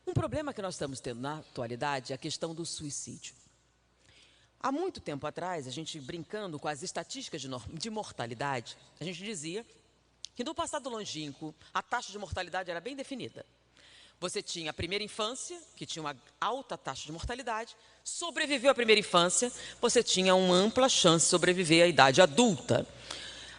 Um problema que nós estamos tendo na atualidade é a questão do suicídio. Há muito tempo atrás, a gente brincando com as estatísticas de mortalidade, a gente dizia que no passado longínquo a taxa de mortalidade era bem definida. Você tinha a primeira infância, que tinha uma alta taxa de mortalidade, sobreviveu à primeira infância, você tinha uma ampla chance de sobreviver à idade adulta.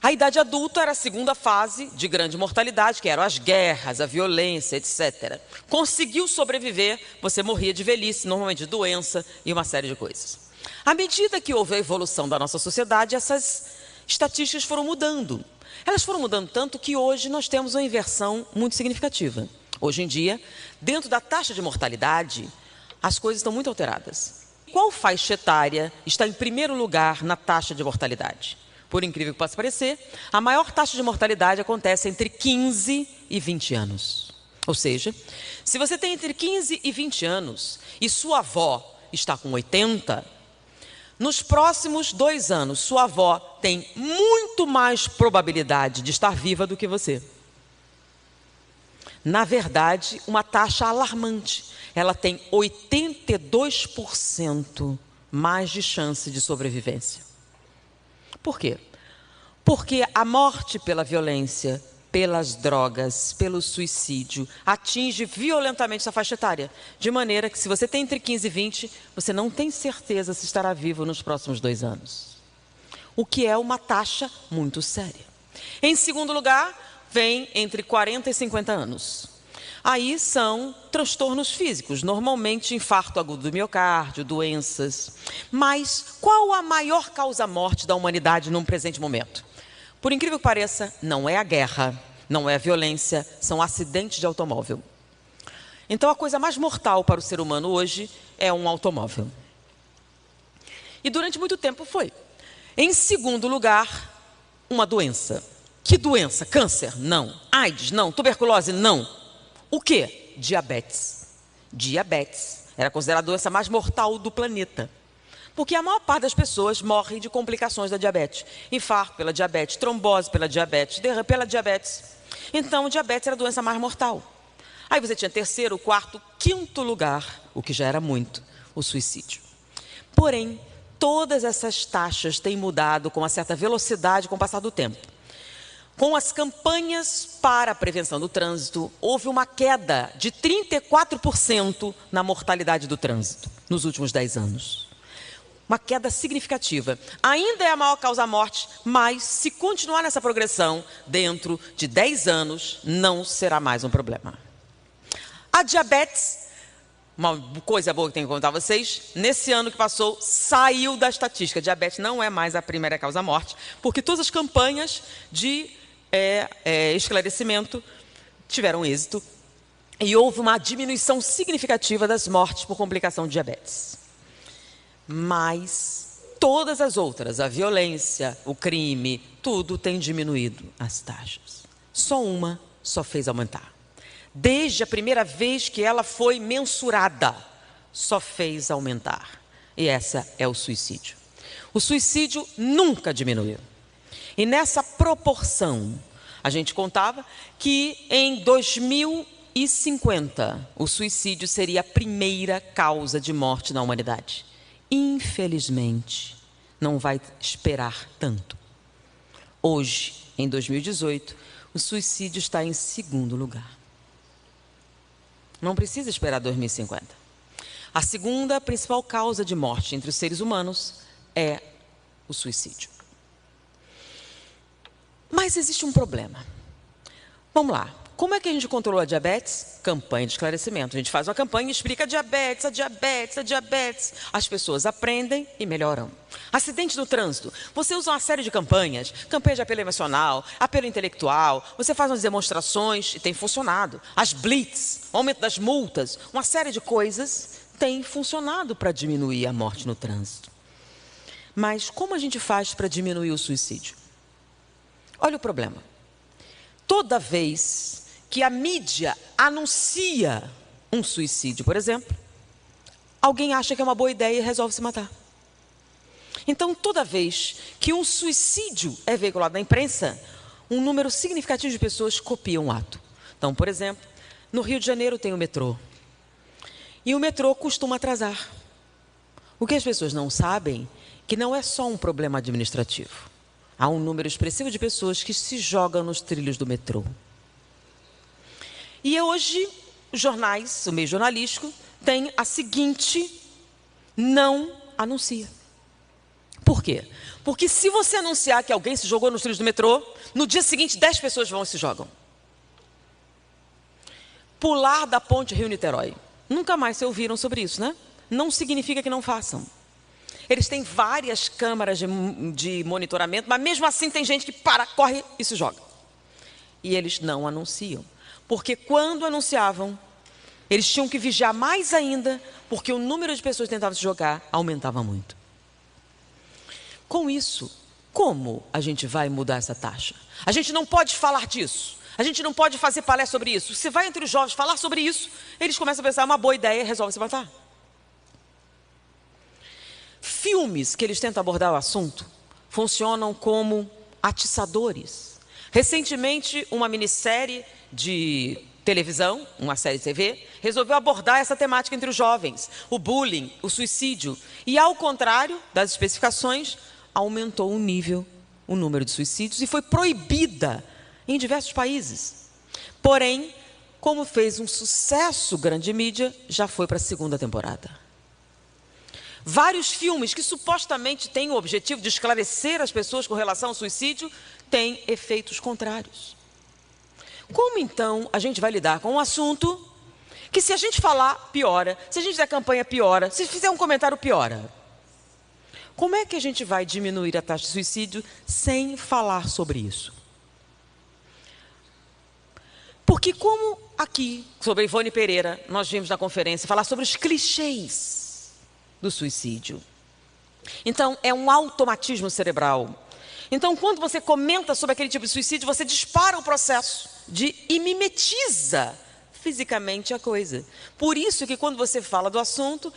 A idade adulta era a segunda fase de grande mortalidade, que eram as guerras, a violência, etc. Conseguiu sobreviver, você morria de velhice, normalmente de doença e uma série de coisas. À medida que houve a evolução da nossa sociedade, essas estatísticas foram mudando. Elas foram mudando tanto que hoje nós temos uma inversão muito significativa. Hoje em dia, dentro da taxa de mortalidade, as coisas estão muito alteradas. Qual faixa etária está em primeiro lugar na taxa de mortalidade? Por incrível que possa parecer, a maior taxa de mortalidade acontece entre 15 e 20 anos. Ou seja, se você tem entre 15 e 20 anos e sua avó está com 80, nos próximos 2 anos, sua avó tem muito mais probabilidade de estar viva do que você. Na verdade, uma taxa alarmante. Ela tem 82% mais de chance de sobrevivência. Por quê? Porque a morte pela violência, pelas drogas, pelo suicídio, atinge violentamente essa faixa etária. De maneira que se você tem entre 15 e 20, você não tem certeza se estará vivo nos próximos 2 anos. O que é uma taxa muito séria. Em segundo lugar, vem entre 40 e 50 anos. Aí são transtornos físicos, normalmente infarto agudo do miocárdio, doenças. Mas qual a maior causa-morte da humanidade num presente momento? Por incrível que pareça, não é a guerra, não é a violência, são acidentes de automóvel. Então a coisa mais mortal para o ser humano hoje é um automóvel. E durante muito tempo foi. Em segundo lugar, uma doença. Que doença? Câncer? Não. AIDS? Não. Tuberculose? Não. O quê? Diabetes. Diabetes era considerada a doença mais mortal do planeta. Porque a maior parte das pessoas morrem de complicações da diabetes. Infarto pela diabetes, trombose pela diabetes, derrame pela diabetes. Então, o diabetes era a doença mais mortal. Aí você tinha terceiro, quarto, quinto lugar, o que já era muito, o suicídio. Porém, todas essas taxas têm mudado com uma certa velocidade com o passar do tempo. Com as campanhas para a prevenção do trânsito, houve uma queda de 34% na mortalidade do trânsito nos últimos 10 anos. Uma queda significativa. Ainda é a maior causa-morte, mas se continuar nessa progressão, dentro de 10 anos, não será mais um problema. A diabetes, uma coisa boa que tenho que contar a vocês, nesse ano que passou, saiu da estatística. Diabetes não é mais a primeira causa-morte, porque todas as campanhas de esclarecimento tiveram êxito e houve uma diminuição significativa das mortes por complicação de diabetes. Mas todas as outras, a violência, o crime, tudo tem diminuído as taxas. Só uma só fez aumentar. Desde a primeira vez que ela foi mensurada, só fez aumentar. E essa é o suicídio. O suicídio nunca diminuiu. E nessa proporção, a gente contava que em 2050, o suicídio seria a primeira causa de morte na humanidade. Infelizmente, não vai esperar tanto. Hoje, em 2018, o suicídio está em segundo lugar. Não precisa esperar 2050. A segunda principal causa de morte entre os seres humanos é o suicídio. Mas existe um problema. Vamos lá. Como é que a gente controlou a diabetes? Campanha de esclarecimento. A gente faz uma campanha e explica a diabetes, a diabetes, a diabetes. As pessoas aprendem e melhoram. Acidente no trânsito. Você usa uma série de campanhas. Campanha de apelo emocional, apelo intelectual. Você faz umas demonstrações e tem funcionado. As blitz, o aumento das multas, uma série de coisas tem funcionado para diminuir a morte no trânsito. Mas como a gente faz para diminuir o suicídio? Olha o problema. Toda vez que a mídia anuncia um suicídio, por exemplo, alguém acha que é uma boa ideia e resolve se matar. Então, toda vez que um suicídio é veiculado na imprensa, um número significativo de pessoas copiam o ato. Então, por exemplo, no Rio de Janeiro tem o metrô. E o metrô costuma atrasar. O que as pessoas não sabem é que não é só um problema administrativo. Há um número expressivo de pessoas que se jogam nos trilhos do metrô. E hoje, os jornais, o meio jornalístico, tem a seguinte: não anuncia. Por quê? Porque se você anunciar que alguém se jogou nos trilhos do metrô, no dia seguinte 10 pessoas vão e se jogam. Pular da ponte Rio-Niterói. Nunca mais se ouviram sobre isso, né? Não significa que não façam. Eles têm várias câmaras de monitoramento, mas mesmo assim tem gente que para, corre e se joga. E eles não anunciam. Porque quando anunciavam, eles tinham que vigiar mais ainda, porque o número de pessoas que tentavam se jogar aumentava muito. Com isso, como a gente vai mudar essa taxa? A gente não pode falar disso. A gente não pode fazer palestra sobre isso. Se vai entre os jovens falar sobre isso, eles começam a pensar, é uma boa ideia e resolvem se matar. Filmes que eles tentam abordar o assunto funcionam como atiçadores. Recentemente, uma minissérie de televisão, uma série de TV, resolveu abordar essa temática entre os jovens, o bullying, o suicídio. E, ao contrário das especificações, aumentou o número de suicídios e foi proibida em diversos países. Porém, como fez um sucesso grande mídia, já foi para a segunda temporada. Vários filmes que supostamente têm o objetivo de esclarecer as pessoas com relação ao suicídio têm efeitos contrários. Como então a gente vai lidar com um assunto que, se a gente falar, piora, se a gente fizer campanha, piora, se fizer um comentário, piora? Como é que a gente vai diminuir a taxa de suicídio sem falar sobre isso? Porque como aqui, sobre Ivone Pereira, nós vimos na conferência falar sobre os clichês do suicídio. Então, é um automatismo cerebral. Então, quando você comenta sobre aquele tipo de suicídio, você dispara o processo e mimetiza fisicamente a coisa. Por isso que quando você fala do assunto,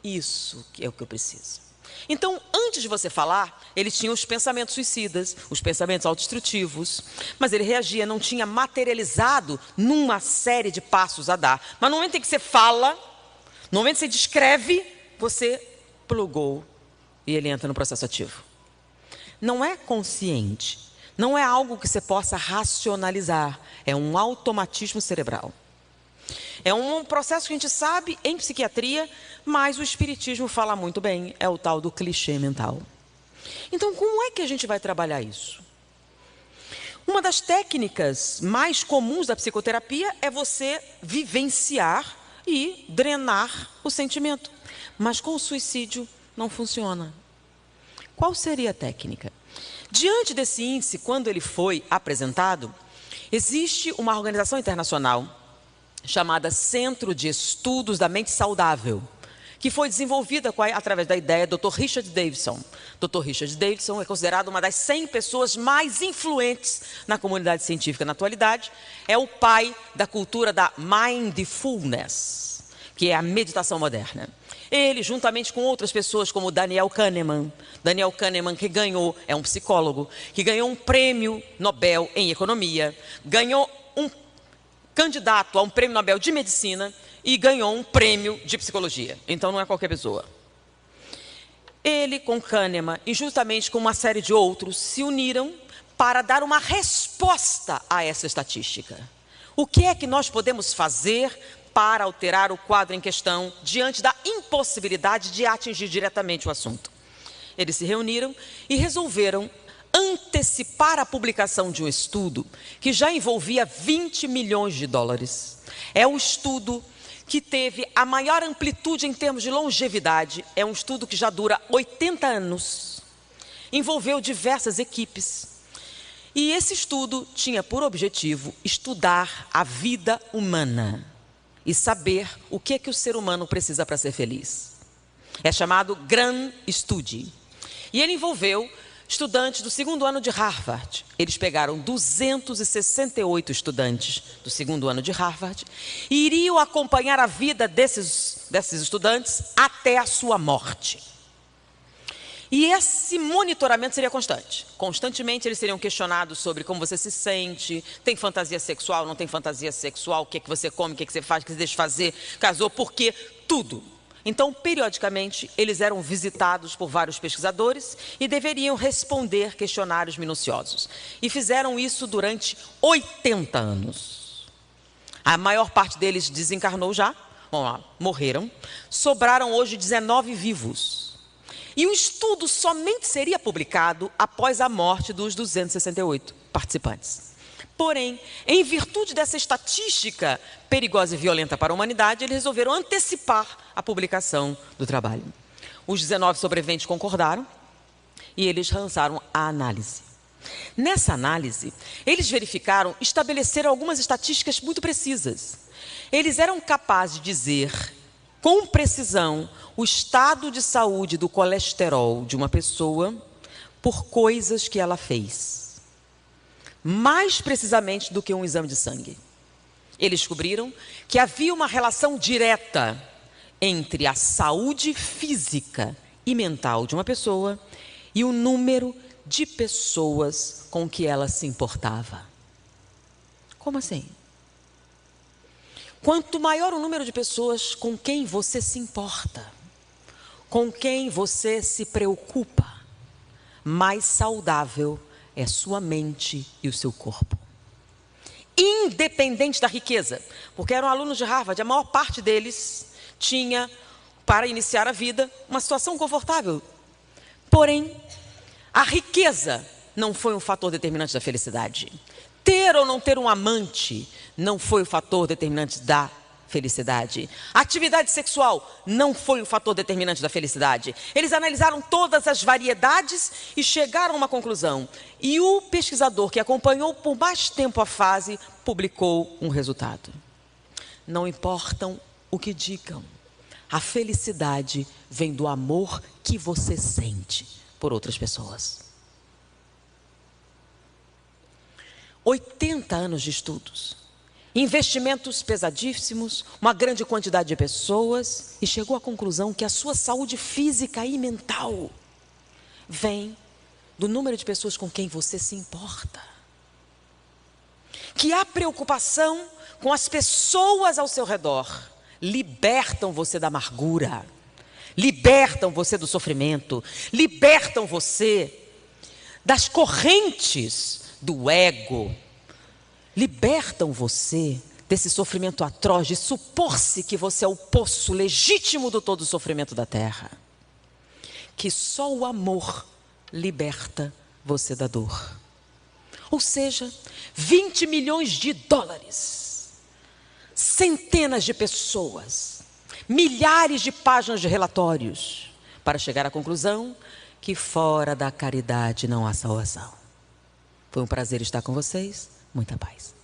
isso que é o que eu preciso. Então, antes de você falar, ele tinha os pensamentos suicidas, os pensamentos autodestrutivos, mas ele reagia, não tinha materializado numa série de passos a dar. Mas no momento em que você fala, no momento em que você descreve, você plugou e ele entra no processo ativo. Não é consciente, não é algo que você possa racionalizar, é um automatismo cerebral. É um processo que a gente sabe em psiquiatria, mas o espiritismo fala muito bem, é o tal do clichê mental. Então, como é que a gente vai trabalhar isso? Uma das técnicas mais comuns da psicoterapia é você vivenciar e drenar o sentimento. Mas com o suicídio não funciona. Qual seria a técnica? Diante desse índice, quando ele foi apresentado, existe uma organização internacional chamada Centro de Estudos da Mente Saudável, que foi desenvolvida através da ideia do Dr. Richard Davidson. Dr. Richard Davidson é considerado uma das 100 pessoas mais influentes na comunidade científica na atualidade. É o pai da cultura da mindfulness, que é a meditação moderna. Ele, juntamente com outras pessoas como Daniel Kahneman, que ganhou, é um psicólogo, que ganhou um prêmio Nobel em economia, ganhou um candidato a um prêmio Nobel de medicina e ganhou um prêmio de psicologia. Então não é qualquer pessoa. Ele, com Kahneman e justamente com uma série de outros, se uniram para dar uma resposta a essa estatística. O que é que nós podemos fazer para alterar o quadro em questão diante da impossibilidade de atingir diretamente o assunto? Eles se reuniram e resolveram antecipar a publicação de um estudo que já envolvia 20 milhões de dólares. É um estudo que teve a maior amplitude em termos de longevidade. É um estudo que já dura 80 anos. Envolveu diversas equipes. E esse estudo tinha por objetivo estudar a vida humana e saber o que é que o ser humano precisa para ser feliz. É chamado Grand Study. E ele envolveu estudantes do segundo ano de Harvard. Eles pegaram 268 estudantes do segundo ano de Harvard e iriam acompanhar a vida desses estudantes até a sua morte. E esse monitoramento seria constante. Constantemente eles seriam questionados sobre como você se sente, tem fantasia sexual, não tem fantasia sexual, o que é que você come, o que é que você faz, o que você deixa de fazer, casou, por quê, tudo. Então, periodicamente, eles eram visitados por vários pesquisadores e deveriam responder questionários minuciosos. E fizeram isso durante 80 anos. A maior parte deles desencarnou já, morreram. Sobraram hoje 19 vivos. E o estudo somente seria publicado após a morte dos 268 participantes. Porém, em virtude dessa estatística perigosa e violenta para a humanidade, eles resolveram antecipar a publicação do trabalho. Os 19 sobreviventes concordaram e eles lançaram a análise. Nessa análise, eles verificaram, estabeleceram algumas estatísticas muito precisas. Eles eram capazes de dizer, com precisão, o estado de saúde do colesterol de uma pessoa por coisas que ela fez. Mais precisamente do que um exame de sangue. Eles descobriram que havia uma relação direta entre a saúde física e mental de uma pessoa e o número de pessoas com que ela se importava. Como assim? Quanto maior o número de pessoas com quem você se importa, com quem você se preocupa, mais saudável é sua mente e o seu corpo. Independente da riqueza, porque eram alunos de Harvard, a maior parte deles tinha, para iniciar a vida, uma situação confortável. Porém, a riqueza não foi um fator determinante da felicidade. Ter ou não ter um amante não foi o fator determinante da felicidade. A atividade sexual não foi o fator determinante da felicidade. Eles analisaram todas as variedades e chegaram a uma conclusão. E o pesquisador que acompanhou por mais tempo a fase publicou um resultado. Não importam o que digam, a felicidade vem do amor que você sente por outras pessoas. 80 anos de estudos, investimentos pesadíssimos, uma grande quantidade de pessoas, e chegou à conclusão que a sua saúde física e mental vem do número de pessoas com quem você se importa. Que a preocupação com as pessoas ao seu redor libertam você da amargura, libertam você do sofrimento, libertam você das correntes do ego, libertam você desse sofrimento atroz de supor-se que você é o poço legítimo do todo o sofrimento da terra. Que só o amor liberta você da dor. Ou seja, 20 milhões de dólares, centenas de pessoas, milhares de páginas de relatórios, para chegar à conclusão que fora da caridade não há salvação. Foi um prazer estar com vocês. Muita paz.